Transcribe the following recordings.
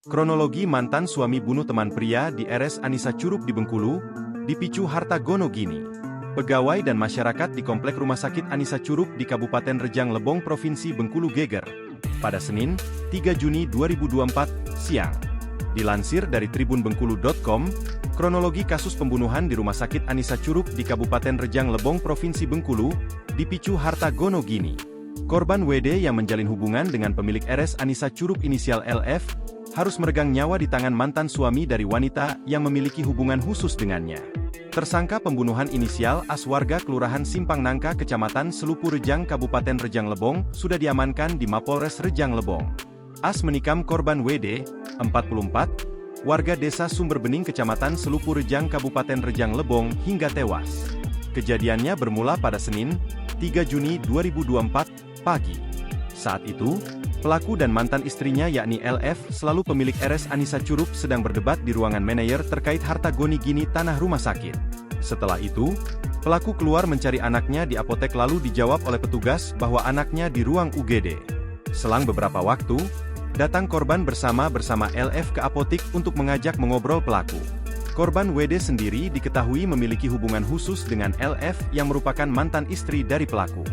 Kronologi mantan suami bunuh teman pria di RS Anissa Curug di Bengkulu, dipicu harta gono gini. Pegawai dan masyarakat di Komplek Rumah Sakit Anissa Curug di Kabupaten Rejang Lebong, Provinsi Bengkulu geger pada Senin, 3 Juni 2024, siang. Dilansir dari tribunbengkulu.com, kronologi kasus pembunuhan di Rumah Sakit Anissa Curug di Kabupaten Rejang Lebong, Provinsi Bengkulu, dipicu harta gono gini. Korban WD yang menjalin hubungan dengan pemilik RS Anissa Curug inisial LF, harus meregang nyawa di tangan mantan suami dari wanita yang memiliki hubungan khusus dengannya. Tersangka pembunuhan inisial AS warga Kelurahan Simpang Nangka, Kecamatan Selupu Rejang, Kabupaten Rejang Lebong, sudah diamankan di Mapolres Rejang Lebong. AS menikam korban WD, 44, warga desa Sumber Bening, Kecamatan Selupu Rejang, Kabupaten Rejang Lebong, hingga tewas. Kejadiannya bermula pada Senin, 3 Juni 2024, pagi. Saat itu, pelaku dan mantan istrinya yakni LF selalu pemilik RS Anissa Curug sedang berdebat di ruangan manajer terkait harta goni gini tanah rumah sakit. Setelah itu, pelaku keluar mencari anaknya di apotek lalu dijawab oleh petugas bahwa anaknya di ruang UGD. Selang beberapa waktu, datang korban bersama LF ke apotek untuk mengajak mengobrol pelaku. Korban WD sendiri diketahui memiliki hubungan khusus dengan LF yang merupakan mantan istri dari pelaku.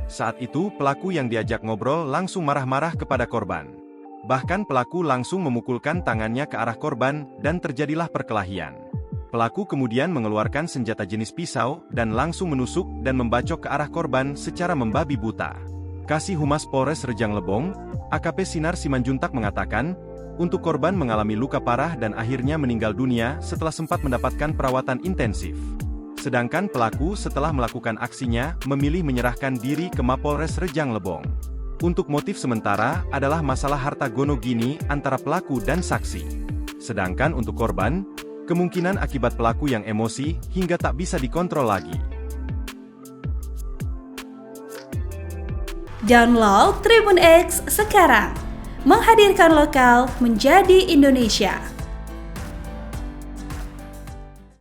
Saat itu pelaku yang diajak ngobrol langsung marah-marah kepada korban. Bahkan pelaku langsung memukulkan tangannya ke arah korban dan terjadilah perkelahian. Pelaku kemudian mengeluarkan senjata jenis pisau dan langsung menusuk dan membacok ke arah korban secara membabi buta. Kasih Humas Polres Rejang Lebong, AKP Sinar Simanjuntak mengatakan, untuk korban mengalami luka parah dan akhirnya meninggal dunia setelah sempat mendapatkan perawatan intensif. Sedangkan pelaku setelah melakukan aksinya, memilih menyerahkan diri ke Mapolres Rejang Lebong. Untuk motif sementara adalah masalah harta gono gini antara pelaku dan saksi. Sedangkan untuk korban, kemungkinan akibat pelaku yang emosi hingga tak bisa dikontrol lagi. Download Tribun X sekarang. Menghadirkan lokal menjadi Indonesia.